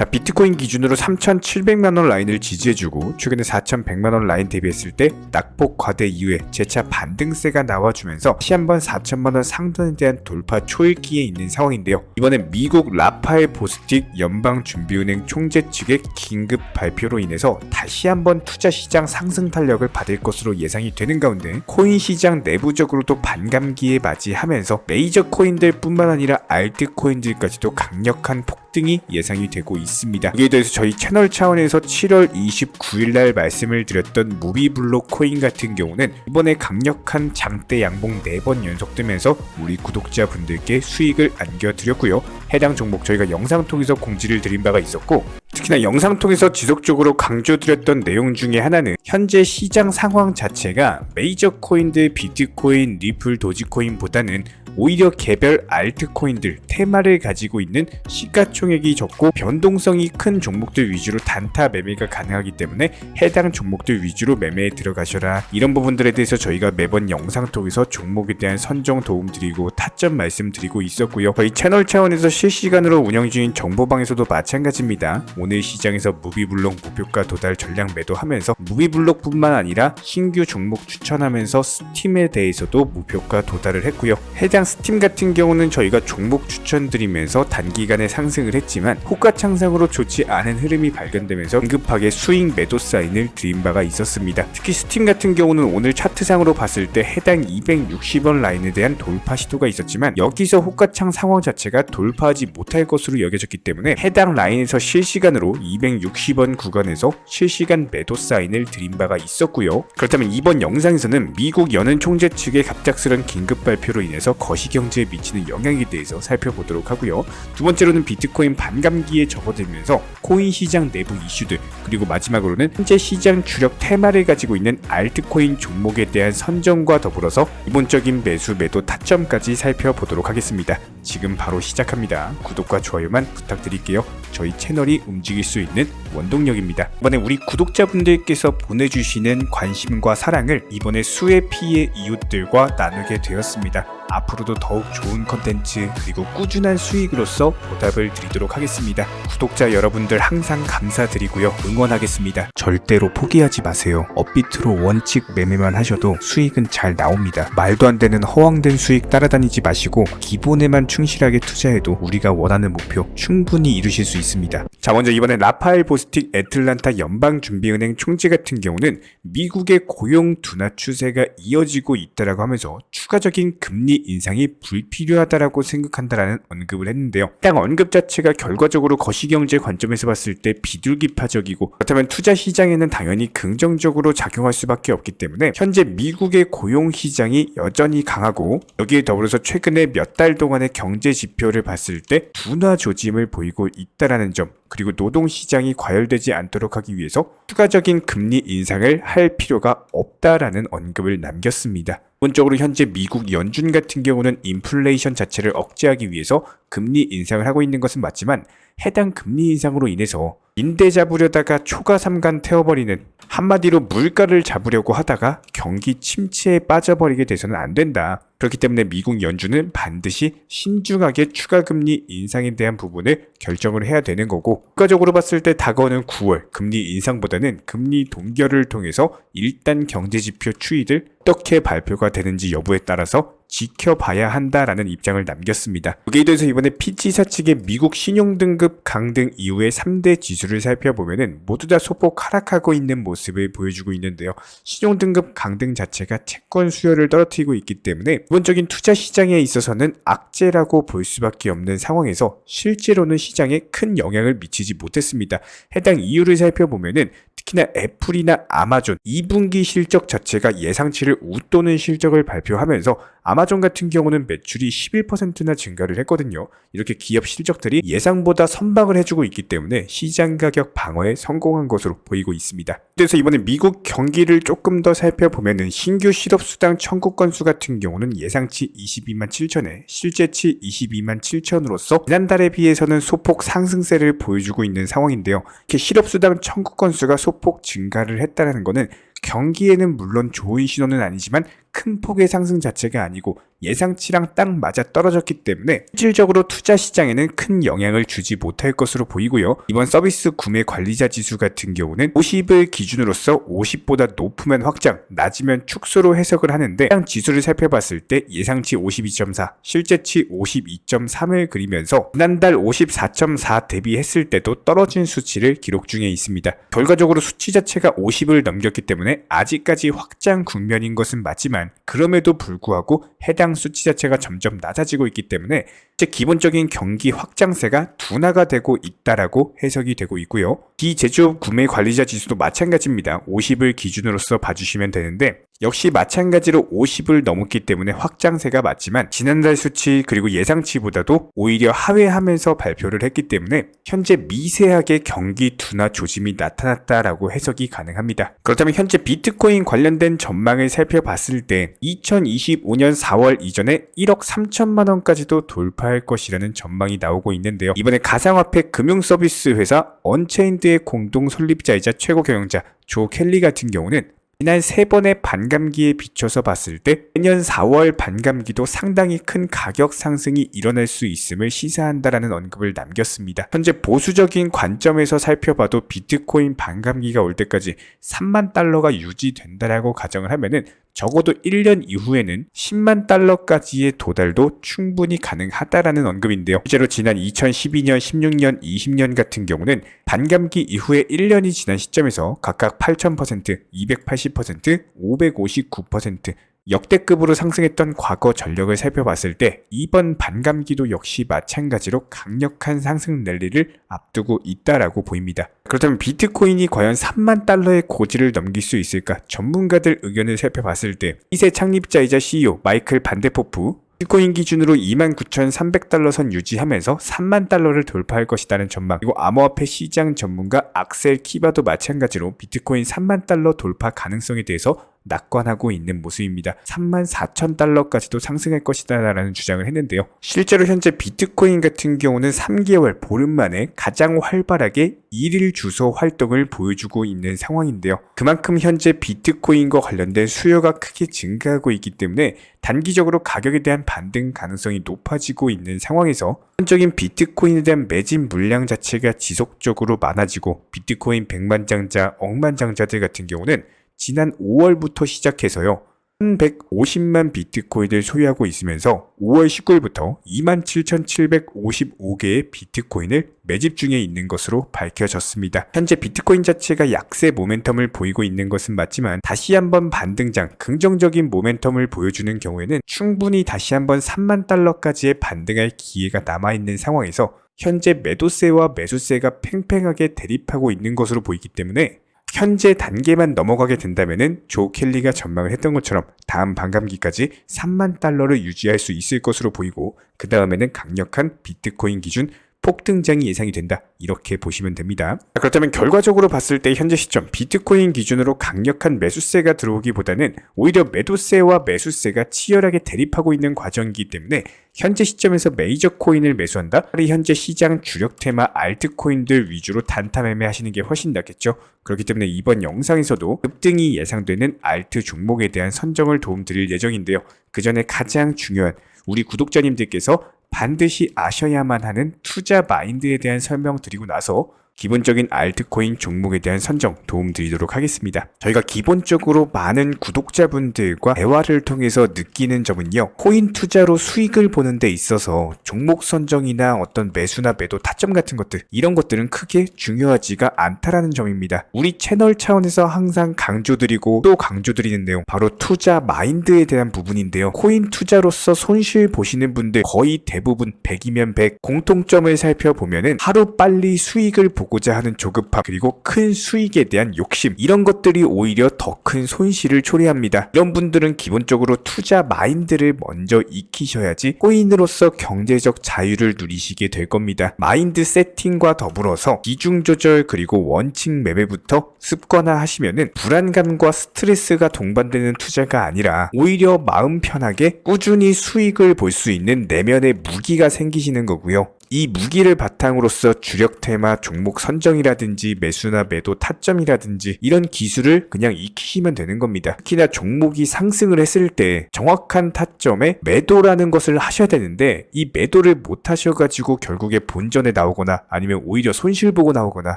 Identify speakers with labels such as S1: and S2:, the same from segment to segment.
S1: 비트코인 기준으로 3,700만원 라인을 지지해주고 최근에 4,100만원 라인 대비했을 때 낙폭 과대 이후에 재차 반등세가 나와주면서 다시 한번 4천만원 상단에 대한 돌파 초읽기에 있는 상황인데요. 이번엔 미국 라파엘 보스틱 연방준비은행 총재 측의 긴급 발표로 인해서 다시 한번 투자시장 상승 탄력을 받을 것으로 예상이 되는 가운데 코인 시장 내부적으로도 반감기에 맞이하면서 메이저 코인들 뿐만 아니라 알트코인들까지도 강력한 폭등이 예상이 되고 있습니다. 여기에 대해서 저희 채널 차원에서 7월 29일날 말씀을 드렸던 무비블록 코인 같은 경우는 이번에 강력한 장대 양봉 4번 연속되면서 우리 구독자분들께 수익을 안겨드렸고요. 해당 종목 저희가 영상 통해서 공지를 드린 바가 있었고, 특히나 영상 통해서 지속적으로 강조드렸던 내용 중에 하나는 현재 시장 상황 자체가 메이저 코인들 비트코인, 리플, 도지코인보다는 오히려 개별 알트코인들, 테마를 가지고 있는 시가총액이 적고 변동성이 큰 종목들 위주로 단타 매매가 가능하기 때문에 해당 종목들 위주로 매매에 들어가셔라. 이런 부분들에 대해서 저희가 매번 영상 통해서 종목에 대한 선정 도움드리고 타점 말씀드리고 있었고요. 저희 채널 차원에서 실시간으로 운영 중인 정보방에서도 마찬가지입니다. 오늘 시장에서 무비블록 목표가 도달 전략 매도하면서 무비블록뿐만 아니라 신규 종목 추천하면서 스팀에 대해서도 목표가 도달을 했고요. 해당 스팀 같은 경우는 저희가 종목 추천드리면서 단기간에 상승을 했지만 호가창상으로 좋지 않은 흐름이 발견되면서 긴급하게 수익 매도 사인을 드린 바가 있었습니다. 특히 스팀 같은 경우는 오늘 차트상으로 봤을 때 해당 260원 라인에 대한 돌파 시도가 있었지만 여기서 호가창 상황 자체가 돌파하지 못할 것으로 여겨졌기 때문에 해당 라인에서 실시간으로 260원 구간에서 실시간 매도 사인을 드린 바가 있었고요. 그렇다면 이번 영상에서는 미국 연은 총재 측의 갑작스런 긴급 발표로 인해서 거시경제에 미치는 영향에 대해서 살펴보도록 하고요. 두 번째로는 비트코인 반감기에 접어들면서 코인 시장 내부 이슈들, 그리고 마지막으로는 현재 시장 주력 테마를 가지고 있는 알트코인 종목에 대한 선정과 더불어서 기본적인 매수 매도 타점까지 살펴보도록 하겠습니다. 지금 바로 시작합니다. 구독과 좋아요만 부탁드릴게요. 저희 채널이 움직일 수 있는 원동력입니다. 이번에 우리 구독자분들께서 보내주시는 관심과 사랑을 이번에 수의 피의 이웃들과 나누게 되었습니다. 앞으로도 더욱 좋은 컨텐츠 그리고 꾸준한 수익으로서 보답을 드리도록 하겠습니다. 구독자 여러분들 항상 감사드리고요. 응원하겠습니다. 절대로 포기하지 마세요. 업비트로 원칙 매매만 하셔도 수익은 잘 나옵니다. 말도 안 되는 허황된 수익 따라다니지 마시고 기본에만 충실하게 투자해도 우리가 원하는 목표 충분히 이루실 수 있습니다. 자, 먼저 이번에 라파엘 보스틱 애틀란타 연방준비은행 총재 같은 경우는 미국의 고용 둔화 추세가 이어지고 있다라고 하면서 추가적인 금리 인상이 불필요하다라고 생각한다라는 언급을 했는데요. 해당 언급 자체가 결과적으로 거시경제 관점에서 봤을 때 비둘기파적이고, 그렇다면 투자 시장에는 당연히 긍정적으로 작용할 수밖에 없기 때문에 현재 미국의 고용 시장이 여전히 강하고, 여기에 더불어서 최근에 몇 달 동안의 경제 지표를 봤을 때 둔화 조짐을 보이고 있다라는 점, 그리고 노동 시장이 과열되지 않도록 하기 위해서 추가적인 금리 인상을 할 필요가 없다라는 언급을 남겼습니다. 기본적으로 현재 미국 연준 같은 경우는 인플레이션 자체를 억제하기 위해서 금리 인상을 하고 있는 것은 맞지만 해당 금리 인상으로 인해서 인대 잡으려다가 초과 삼간 태워버리는, 한마디로 물가를 잡으려고 하다가 경기 침체에 빠져버리게 돼서는 안 된다. 그렇기 때문에 미국 연준은 반드시 신중하게 추가 금리 인상에 대한 부분을 결정을 해야 되는 거고, 국가적으로 봤을 때 다가오는 9월 금리 인상보다는 금리 동결을 통해서 일단 경제지표 추이들 어떻게 발표가 되는지 여부에 따라서 지켜봐야 한다라는 입장을 남겼습니다. 여기에 대해서 이번에 피지사 측의 미국 신용등급 강등 이후의 3대 지수를 살펴보면은 모두 다 소폭 하락하고 있는 모습을 보여주고 있는데요. 신용등급 강등 자체가 채권 수요를 떨어뜨리고 있기 때문에 기본적인 투자 시장에 있어서는 악재라고 볼 수밖에 없는 상황에서 실제로는 시장에 큰 영향을 미치지 못했습니다. 해당 이유를 살펴보면은 특히나 애플이나 아마존 2분기 실적 자체가 예상치를 웃도는 실적을 발표하면서 아마존 같은 경우는 매출이 11%나 증가를 했거든요. 이렇게 기업 실적들이 예상보다 선방을 해주고 있기 때문에 시장 가격 방어에 성공한 것으로 보이고 있습니다. 그래서 이번에 미국 경기를 조금 더 살펴보면은 신규 실업수당 청구 건수 같은 경우는 예상치 22만 7천에 실제치 22만 7천으로서 지난달에 비해서는 소폭 상승세를 보여주고 있는 상황인데요. 이렇게 실업수당 청구 건수가 소폭 증가를 했다는 것은 경기에는 물론 좋은 신호는 아니지만 큰 폭의 상승 자체가 아니고 예상치랑 딱 맞아 떨어졌기 때문에 실질적으로 투자 시장에는 큰 영향을 주지 못할 것으로 보이고요. 이번 서비스 구매 관리자 지수 같은 경우는 50을 기준으로서 50보다 높으면 확장, 낮으면 축소로 해석을 하는데 해당 지수를 살펴봤을 때 예상치 52.4, 실제치 52.3을 그리면서 지난달 54.4 대비했을 때도 떨어진 수치를 기록 중에 있습니다. 결과적으로 수치 자체가 50을 넘겼기 때문에 아직까지 확장 국면인 것은 맞지만 그럼에도 불구하고 해당 수치 자체가 점점 낮아지고 있기 때문에 기본적인 경기 확장세가 둔화가 되고 있다라고 해석이 되고 있고요. 비제조업 구매 관리자 지수도 마찬가지입니다. 50을 기준으로서 봐주시면 되는데 역시 마찬가지로 50을 넘었기 때문에 확장세가 맞지만 지난달 수치 그리고 예상치보다도 오히려 하회하면서 발표를 했기 때문에 현재 미세하게 경기 둔화 조짐이 나타났다라고 해석이 가능합니다. 그렇다면 현재 비트코인 관련된 전망을 살펴봤을 때 2025년 4월 이전에 1억 3천만 원까지도 돌파할 것이라는 전망이 나오고 있는데요. 이번에 가상화폐 금융서비스 회사 언체인드의 공동 설립자이자 최고 경영자 조 켈리 같은 경우는 지난 3번의 반감기에 비춰서 봤을 때 내년 4월 반감기도 상당히 큰 가격 상승이 일어날 수 있음을 시사한다라는 언급을 남겼습니다. 현재 보수적인 관점에서 살펴봐도 비트코인 반감기가 올 때까지 3만 달러가 유지된다라고 가정을 하면은 적어도 1년 이후에는 10만 달러까지의 도달도 충분히 가능하다라는 언급인데요. 실제로 지난 2012년, 16년, 20년 같은 경우는 반감기 이후에 1년이 지난 시점에서 각각 8,000%, 280%, 559% 역대급으로 상승했던 과거 전력을 살펴봤을 때 이번 반감기도 역시 마찬가지로 강력한 상승 랠리를 앞두고 있다라고 보입니다. 그렇다면 비트코인이 과연 3만 달러의 고지를 넘길 수 있을까? 전문가들 의견을 살펴봤을 때 이세 창립자이자 CEO 마이클 반데포프 비트코인 기준으로 29,300달러 선 유지하면서 3만 달러를 돌파할 것이라는 전망, 그리고 암호화폐 시장 전문가 악셀 키바도 마찬가지로 비트코인 3만 달러 돌파 가능성에 대해서 낙관하고 있는 모습입니다. 34,000달러까지도 상승할 것이다 라는 주장을 했는데요. 실제로 현재 비트코인 같은 경우는 3개월 보름 만에 가장 활발하게 일일 주소 활동을 보여주고 있는 상황인데요. 그만큼 현재 비트코인과 관련된 수요가 크게 증가하고 있기 때문에 단기적으로 가격에 대한 반등 가능성이 높아지고 있는 상황에서 전적인 비트코인에 대한 매집 물량 자체가 지속적으로 많아지고 비트코인 100만장자, 억만장자들 같은 경우는 지난 5월부터 시작해서요. 150만 비트코인을 소유하고 있으면서 5월 19일부터 27,755개의 비트코인을 매집 중에 있는 것으로 밝혀졌습니다. 현재 비트코인 자체가 약세 모멘텀을 보이고 있는 것은 맞지만 다시 한번 반등장, 긍정적인 모멘텀을 보여주는 경우에는 충분히 다시 한번 3만 달러까지의 반등할 기회가 남아있는 상황에서 현재 매도세와 매수세가 팽팽하게 대립하고 있는 것으로 보이기 때문에 현재 단계만 넘어가게 된다면은 조 켈리가 전망을 했던 것처럼 다음 반감기까지 3만 달러를 유지할 수 있을 것으로 보이고 그 다음에는 강력한 비트코인 기준 폭등장이 예상이 된다. 이렇게 보시면 됩니다. 그렇다면 결과적으로 봤을 때 현재 시점 비트코인 기준으로 강력한 매수세가 들어오기보다는 오히려 매도세와 매수세가 치열하게 대립하고 있는 과정이기 때문에 현재 시점에서 메이저 코인을 매수한다? 현재 시장 주력 테마 알트코인들 위주로 단타 매매하시는 게 훨씬 낫겠죠? 그렇기 때문에 이번 영상에서도 급등이 예상되는 알트 종목에 대한 선정을 도움드릴 예정인데요. 그 전에 가장 중요한 우리 구독자님들께서 반드시 아셔야만 하는 투자 마인드에 대한 설명 드리고 나서 기본적인 알트코인 종목에 대한 선정 도움드리도록 하겠습니다. 저희가 기본적으로 많은 구독자분들과 대화를 통해서 느끼는 점은요. 코인 투자로 수익을 보는 데 있어서 종목 선정이나 어떤 매수나 매도 타점 같은 것들 이런 것들은 크게 중요하지가 않다라는 점입니다. 우리 채널 차원에서 항상 강조드리고 또 강조드리는 내용 바로 투자 마인드에 대한 부분인데요. 코인 투자로서 손실 보시는 분들 거의 대부분 100이면 100 공통점을 살펴보면은 하루 빨리 수익을 보고자 하는 조급함 그리고 큰 수익에 대한 욕심 이런 것들이 오히려 더 큰 손실을 초래합니다. 이런 분들은 기본적으로 투자 마인드를 먼저 익히셔야지 코인으로서 경제적 자유를 누리시게 될 겁니다. 마인드 세팅과 더불어서 비중 조절 그리고 원칙 매매부터 습관화하시면은 불안감과 스트레스가 동반되는 투자가 아니라 오히려 마음 편하게 꾸준히 수익을 볼 수 있는 내면의 무기가 생기시는 거고요. 이 무기를 바탕으로서 주력 테마 종목 선정이라든지 매수나 매도 타점이라든지 이런 기술을 그냥 익히시면 되는 겁니다. 특히나 종목이 상승을 했을 때 정확한 타점에 매도라는 것을 하셔야 되는데 이 매도를 못 하셔가지고 결국에 본전에 나오거나 아니면 오히려 손실 보고 나오거나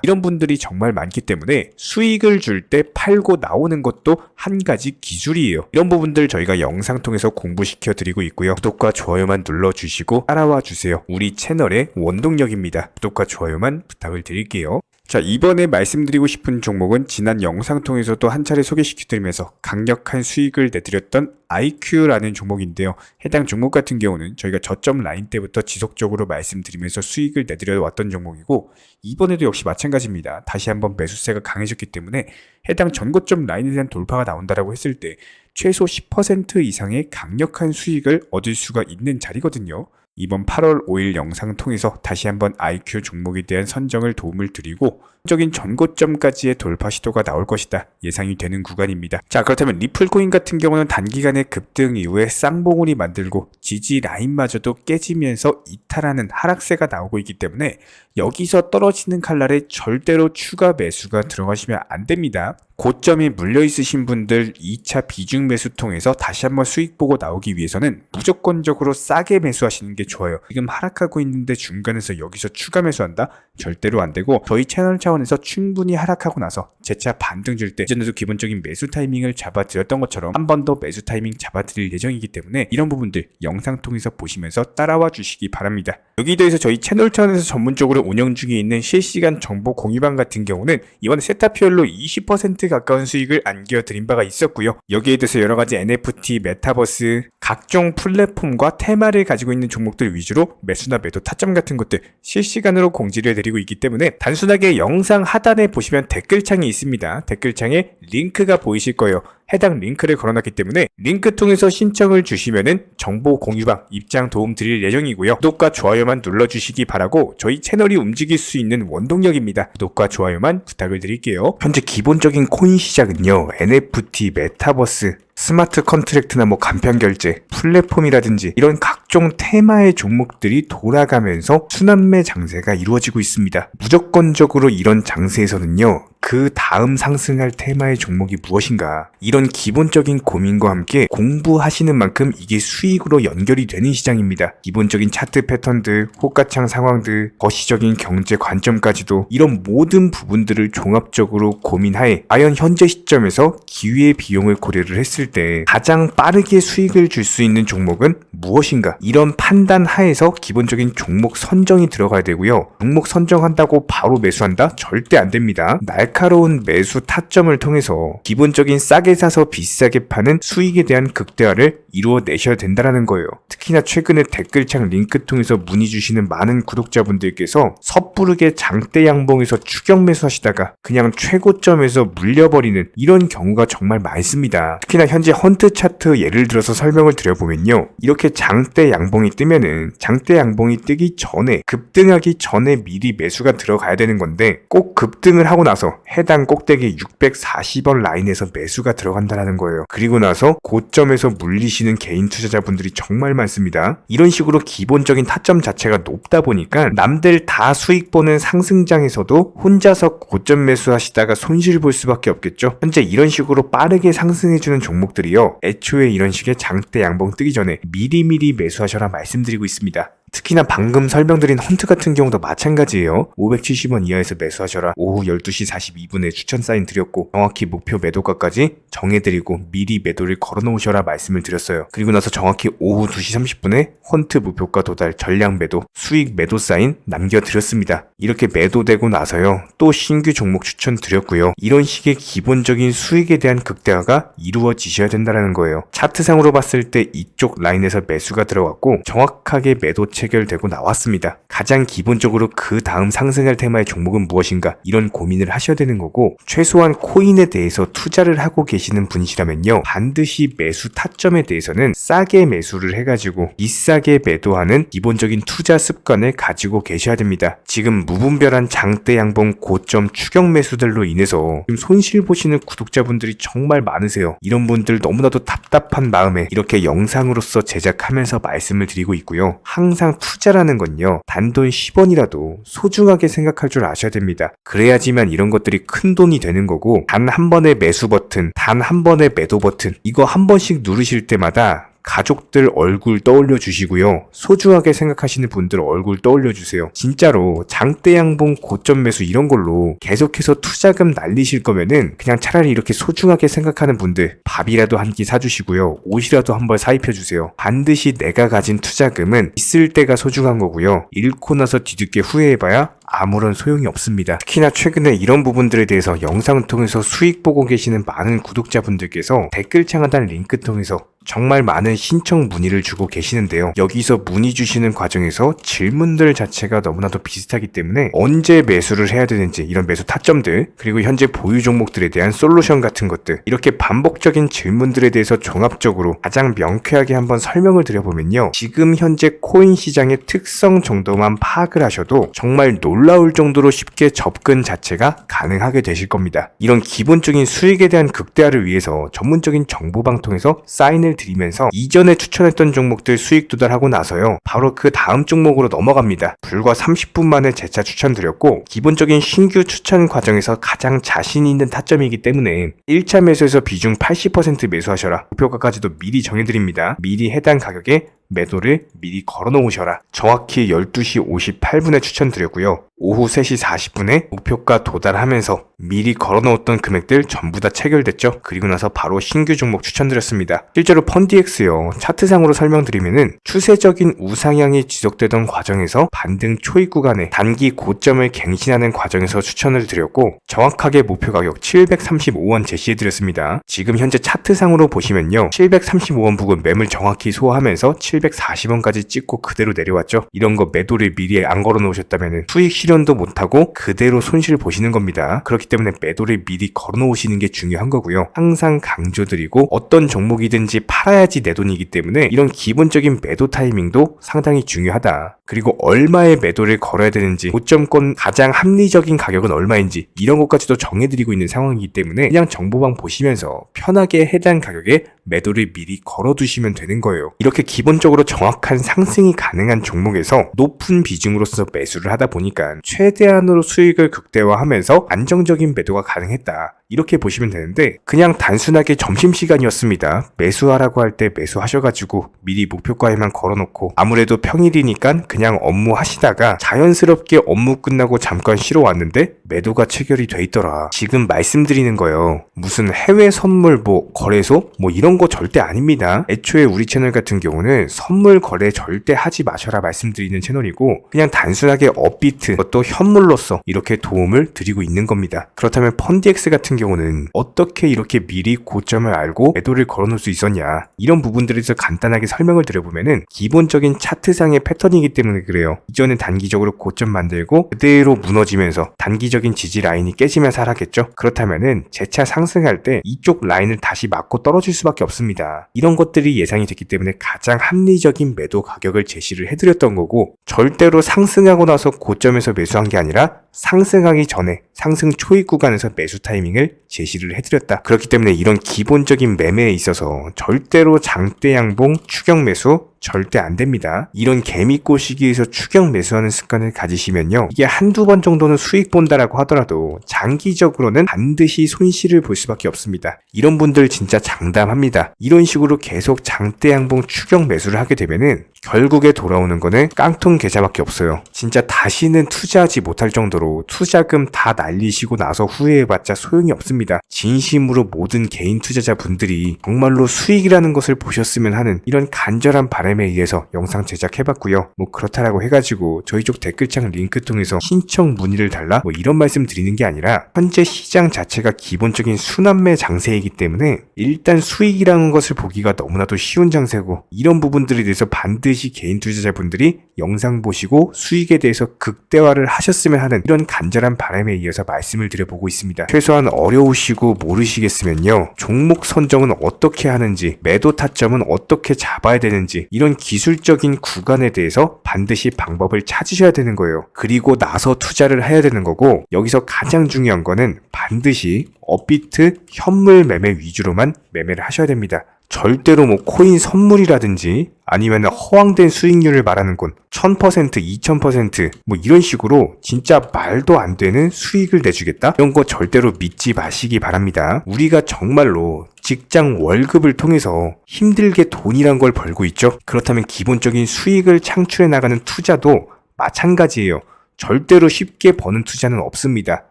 S1: 이런 분들이 정말 많기 때문에 수익을 줄 때 팔고 나오는 것도 한 가지 기술이에요. 이런 부분들 저희가 영상 통해서 공부시켜 드리고 있고요. 구독과 좋아요만 눌러주시고 따라와 주세요. 우리 채널의 원동력입니다. 구독과 좋아요만 부탁을 드릴게요. 자, 이번에 말씀드리고 싶은 종목은 지난 영상 통해서도 한 차례 소개시켜드리면서 강력한 수익을 내드렸던 IQ라는 종목인데요. 해당 종목 같은 경우는 저희가 저점 라인 때부터 지속적으로 말씀드리면서 수익을 내드려 왔던 종목이고 이번에도 역시 마찬가지입니다. 다시 한번 매수세가 강해졌기 때문에 해당 전고점 라인에 대한 돌파가 나온다라고 했을 때 최소 10% 이상의 강력한 수익을 얻을 수가 있는 자리거든요. 이번 8월 5일 영상 통해서 다시 한번 IQ 종목에 대한 선정을 도움을 드리고 적인 전고점까지의 돌파 시도가 나올 것이다 예상이 되는 구간입니다. 자, 그렇다면 리플코인 같은 경우는 단기간의 급등 이후에 쌍봉우리 만들고 지지 라인마저도 깨지면서 이탈하는 하락세가 나오고 있기 때문에 여기서 떨어지는 칼날에 절대로 추가 매수가 들어가시면 안 됩니다. 고점에 물려 있으신 분들 2차 비중 매수 통해서 다시 한번 수익 보고 나오기 위해서는 무조건적으로 싸게 매수하시는 게 좋아요. 지금 하락하고 있는데 중간에서 여기서 추가 매수한다? 절대로 안 되고 저희 채널 차원에서 충분히 하락하고 나서 재차 반등 줄 때 이전에도 기본적인 매수 타이밍을 잡아드렸던 것처럼 한 번 더 매수 타이밍 잡아드릴 예정이기 때문에 이런 부분들 영상 통해서 보시면서 따라와 주시기 바랍니다. 여기에 대해서 저희 채널 차원에서 전문적으로 운영 중에 있는 실시간 정보 공유방 같은 경우는 이번에 세타피얼로 20% 가까운 수익을 안겨드린 바가 있었고요. 여기에 대해서 여러가지 NFT, 메타버스, 각종 플랫폼과 테마를 가지고 있는 종목들 위주로 매수나 매도 타점 같은 것들 실시간으로 공지를 해드리고 있기 때문에 단순하게 영상 하단에 보시면 댓글창이 있습니다. 댓글창에 링크가 보이실 거예요. 해당 링크를 걸어놨기 때문에 링크 통해서 신청을 주시면은 정보 공유방 입장 도움 드릴 예정이고요. 구독과 좋아요만 눌러주시기 바라고 저희 채널이 움직일 수 있는 원동력입니다. 구독과 좋아요만 부탁을 드릴게요. 현재 기본적인 코인 시장은요. NFT, 메타버스, 스마트 컨트랙트나 간편 결제, 플랫폼이라든지 이런 각종 테마의 종목들이 돌아가면서 순환매 장세가 이루어지고 있습니다. 무조건적으로 이런 장세에서는요. 그 다음 상승할 테마의 종목이 무엇인가 이런 기본적인 고민과 함께 공부하시는 만큼 이게 수익으로 연결이 되는 시장입니다. 기본적인 차트 패턴들, 호가창 상황들, 거시적인 경제 관점까지도 이런 모든 부분들을 종합적으로 고민하에 과연 현재 시점에서 기회의 비용을 고려를 했을 때 가장 빠르게 수익을 줄 수 있는 종목은 무엇인가 이런 판단 하에서 기본적인 종목 선정이 들어가야 되고요. 종목 선정한다고 바로 매수한다? 절대 안 됩니다. 날카로운 매수 타점을 통해서 기본적인 싸게 사서 비싸게 파는 수익에 대한 극대화를 이루어내셔야 된다는 거예요. 특히나 최근에 댓글창 링크 통해서 문의 주시는 많은 구독자분들께서 섣부르게 장대 양봉에서 추격 매수하시다가 그냥 최고점에서 물려버리는 이런 경우가 정말 많습니다. 특히나 현재 헌트 차트 예를 들어서 설명을 드려보면요. 이렇게 장대 양봉이 뜨면은 장대 양봉이 뜨기 전에 급등하기 전에 미리 매수가 들어가야 되는 건데 꼭 급등을 하고 나서 해당 꼭대기 640원 라인에서 매수가 들어간다는 거예요. 그리고 나서 고점에서 물리시는 개인 투자자분들이 정말 많습니다. 이런 식으로 기본적인 타점 자체가 높다 보니까 남들 다 수익 보는 상승장에서도 혼자서 고점 매수하시다가 손실 볼 수밖에 없겠죠. 현재 이런 식으로 빠르게 상승해주는 종목들이요. 애초에 이런 식의 장대 양봉 뜨기 전에 미리미리 매수하셔라 말씀드리고 있습니다. 특히나 방금 설명드린 헌트 같은 경우도 마찬가지예요. 570원 이하에서 매수하셔라. 오후 12시 42분에 추천 사인 드렸고 정확히 목표 매도가까지 정해드리고 미리 매도를 걸어놓으셔라 말씀을 드렸어요. 그리고 나서 정확히 오후 2시 30분에 헌트 목표가 도달 전량 매도 수익 매도 사인 남겨드렸습니다. 이렇게 매도되고 나서요. 또 신규 종목 추천 드렸고요. 이런 식의 기본적인 수익에 대한 극대화가 이루어지셔야 된다는 거예요. 차트상으로 봤을 때 이쪽 라인에서 매수가 들어갔고 정확하게 매도 체결되고 나왔습니다. 가장 기본적으로 그 다음 상승할 테마의 종목은 무엇인가 이런 고민을 하셔야 되는 거고 최소한 코인에 대해서 투자를 하고 계시는 분이시라면요. 반드시 매수 타점에 대해서는 싸게 매수를 해가지고 비싸게 매도하는 기본적인 투자 습관을 가지고 계셔야 됩니다. 지금 무분별한 장대 양봉 고점 추격 매수들로 인해서 지금 손실 보시는 구독자분들이 정말 많으세요. 이런 분들 너무나도 답답한 마음에 이렇게 영상으로서 제작하면서 말씀을 드리고 있고요. 항상 항상 투자라는 건요, 단돈 10원이라도 소중하게 생각할 줄 아셔야 됩니다. 그래야지만 이런 것들이 큰 돈이 되는 거고, 단 한 번의 매수 버튼, 단 한 번의 매도 버튼, 이거 한 번씩 누르실 때마다 가족들 얼굴 떠올려 주시고요. 소중하게 생각하시는 분들 얼굴 떠올려 주세요. 진짜로 장대 양봉 고점 매수 이런 걸로 계속해서 투자금 날리실 거면은 그냥 차라리 이렇게 소중하게 생각하는 분들 밥이라도 한 끼 사주시고요. 옷이라도 한 벌 사입혀 주세요. 반드시 내가 가진 투자금은 있을 때가 소중한 거고요. 잃고 나서 뒤늦게 후회해봐야 아무런 소용이 없습니다. 특히나 최근에 이런 부분들에 대해서 영상을 통해서 수익 보고 계시는 많은 구독자분들께서 댓글창 하단 링크 통해서 정말 많은 신청 문의를 주고 계시는데요. 여기서 문의 주시는 과정에서 질문들 자체가 너무나도 비슷하기 때문에 언제 매수를 해야 되는지 이런 매수 타점들, 그리고 현재 보유 종목들에 대한 솔루션 같은 것들, 이렇게 반복적인 질문들에 대해서 종합적으로 가장 명쾌하게 한번 설명을 드려보면요. 지금 현재 코인 시장의 특성 정도만 파악을 하셔도 정말 놀라울 정도로 쉽게 접근 자체가 가능하게 되실 겁니다. 이런 기본적인 수익에 대한 극대화를 위해서 전문적인 정보방 통해서 사인을 드리면서 이전에 추천했던 종목들 수익 도달하고 나서요, 바로 그 다음 종목으로 넘어갑니다. 불과 30분 만에 재차 추천드렸고, 기본적인 신규 추천 과정에서 가장 자신 있는 타점이기 때문에 1차 매수에서 비중 80% 매수하셔라, 목표가까지도 미리 정해드립니다. 미리 해당 가격에 매도를 미리 걸어 놓으셔라. 정확히 12시 58분에 추천드렸고요. 오후 3시 40분에 목표가 도달하면서 미리 걸어 놓았던 금액들 전부 다 체결됐죠. 그리고 나서 바로 신규 종목 추천드렸습니다. 실제로 펀디엑스요, 차트상으로 설명드리면은 추세적인 우상향이 지속되던 과정에서 반등 초입 구간에 단기 고점을 갱신하는 과정에서 추천을 드렸고, 정확하게 목표 가격 735원 제시해드렸습니다. 지금 현재 차트상으로 보시면요, 735원 부근 매물 정확히 소화하면서 740원까지 찍고 그대로 내려왔죠. 이런 거 매도를 미리 안 걸어 놓으셨다면 수익 실현도 못하고 그대로 손실 보시는 겁니다. 그렇기 때문에 매도를 미리 걸어 놓으시는 게 중요한 거고요. 항상 강조드리고, 어떤 종목이든지 팔아야지 내 돈이기 때문에 이런 기본적인 매도 타이밍도 상당히 중요하다. 그리고 얼마의 매도를 걸어야 되는지, 고점권 가장 합리적인 가격은 얼마인지 이런 것까지도 정해드리고 있는 상황이기 때문에 그냥 정보방 보시면서 편하게 해당 가격에 매도를 미리 걸어두시면 되는 거예요. 이렇게 기본적으로 정확한 상승이 가능한 종목에서 높은 비중으로서 매수를 하다 보니까 최대한으로 수익을 극대화하면서 안정적인 매도가 가능했다, 이렇게 보시면 되는데, 그냥 단순하게 점심시간이었습니다. 매수하라고 할 때 매수하셔가지고 미리 목표가에만 걸어놓고 아무래도 평일이니까 그냥 업무 하시다가 자연스럽게 업무 끝나고 잠깐 쉬러 왔는데 매도가 체결이 돼 있더라. 지금 말씀드리는 거예요, 무슨 해외 선물 거래소 이런 거 절대 아닙니다. 애초에 우리 채널 같은 경우는 선물 거래 절대 하지 마셔라 말씀드리는 채널이고, 그냥 단순하게 업비트, 그것도 현물로서 이렇게 도움을 드리고 있는 겁니다. 그렇다면 펀디엑스 같은 경우는 어떻게 이렇게 미리 고점을 알고 매도를 걸어놓을 수 있었냐, 이런 부분들에 대해서 간단하게 설명을 드려보면은 기본적인 차트상의 패턴이기 때문에 그래요. 이전에 단기적으로 고점 만들고 그대로 무너지면서 단기적인 지지 라인이 깨지면서 하락했죠. 그렇다면은 재차 상승할 때 이쪽 라인을 다시 맞고 떨어질 수밖에 없습니다. 이런 것들이 예상이 됐기 때문에 가장 합리적인 매도 가격을 제시를 해드렸던 거고, 절대로 상승하고 나서 고점에서 매수한 게 아니라 상승하기 전에 상승 초입 구간에서 매수 타이밍을 제시를 해드렸다. 그렇기 때문에 이런 기본적인 매매에 있어서 절대로 장대 양봉 추격 매수 절대 안 됩니다. 이런 개미꽃 시기에서 추격 매수하는 습관을 가지시면요, 이게 한두 번 정도는 수익 본다라고 하더라도 장기적으로는 반드시 손실을 볼 수밖에 없습니다. 이런 분들 진짜 장담합니다. 이런 식으로 계속 장대 양봉 추격 매수를 하게 되면은 결국에 돌아오는 거는 깡통 계좌밖에 없어요. 진짜 다시는 투자하지 못할 정도로 투자금 다 날리시고 나서 후회해봤자 소용이 없습니다. 진심으로 모든 개인 투자자분들이 정말로 수익이라는 것을 보셨으면 하는 이런 간절한 바람에 의해서 영상 제작해봤고요. 그렇다라고 해가지고 저희 쪽 댓글창 링크 통해서 신청 문의를 달라 이런 말씀 드리는 게 아니라, 현재 시장 자체가 기본적인 순환매 장세이기 때문에 일단 수익이라는 것을 보기가 너무나도 쉬운 장세고, 이런 부분들에 대해서 반드시 개인 투자자분들이 영상 보시고 수익에 대해서 극대화를 하셨으면 하는 이런 간절한 바람에 의해서 말씀을 드려보고 있습니다. 최소한 어려우시고 모르시겠으면요, 종목 선정은 어떻게 하는지, 매도 타점은 어떻게 잡아야 되는지, 이런 기술적인 구간에 대해서 반드시 방법을 찾으셔야 되는 거예요. 그리고 나서 투자를 해야 되는 거고, 여기서 가장 중요한 거는 반드시 업비트 현물 매매 위주로만 매매를 하셔야 됩니다. 절대로 뭐 코인 선물이라든지 아니면 허황된 수익률을 말하는 건 1000%, 2000% 뭐 이런 식으로 진짜 말도 안 되는 수익을 내주겠다? 이런 거 절대로 믿지 마시기 바랍니다. 우리가 정말로 직장 월급을 통해서 힘들게 돈이란 걸 벌고 있죠. 그렇다면 기본적인 수익을 창출해 나가는 투자도 마찬가지예요. 절대로 쉽게 버는 투자는 없습니다.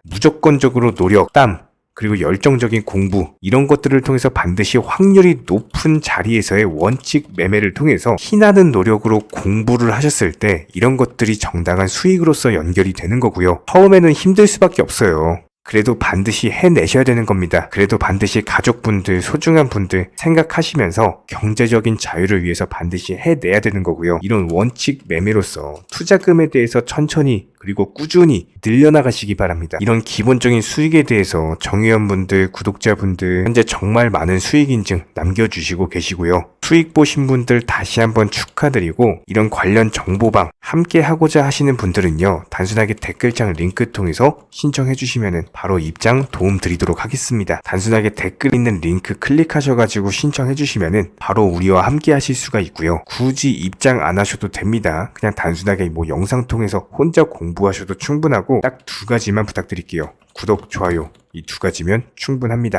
S1: 무조건적으로 노력, 땀, 그리고 열정적인 공부 이런 것들을 통해서 반드시 확률이 높은 자리에서의 원칙 매매를 통해서 피나는 노력으로 공부를 하셨을 때 이런 것들이 정당한 수익으로서 연결이 되는 거고요. 처음에는 힘들 수밖에 없어요. 그래도 반드시 해내셔야 되는 겁니다. 그래도 반드시 가족분들, 소중한 분들 생각하시면서 경제적인 자유를 위해서 반드시 해내야 되는 거고요. 이런 원칙 매매로서 투자금에 대해서 천천히 그리고 꾸준히 늘려나가시기 바랍니다. 이런 기본적인 수익에 대해서 정의원분들, 구독자분들 현재 정말 많은 수익 인증 남겨주시고 계시고요. 수익 보신 분들 다시 한번 축하드리고 이런 관련 정보방 함께 하고자 하시는 분들은요. 단순하게 댓글창 링크 통해서 신청해 주시면 바로 입장 도움 드리도록 하겠습니다. 단순하게 댓글 있는 링크 클릭하셔가지고 신청해 주시면 바로 우리와 함께 하실 수가 있고요. 굳이 입장 안 하셔도 됩니다. 그냥 단순하게 뭐 영상 통해서 혼자 공부하셔도 충분하고 딱 두 가지만 부탁드릴게요. 구독, 좋아요 이 두 가지면 충분합니다.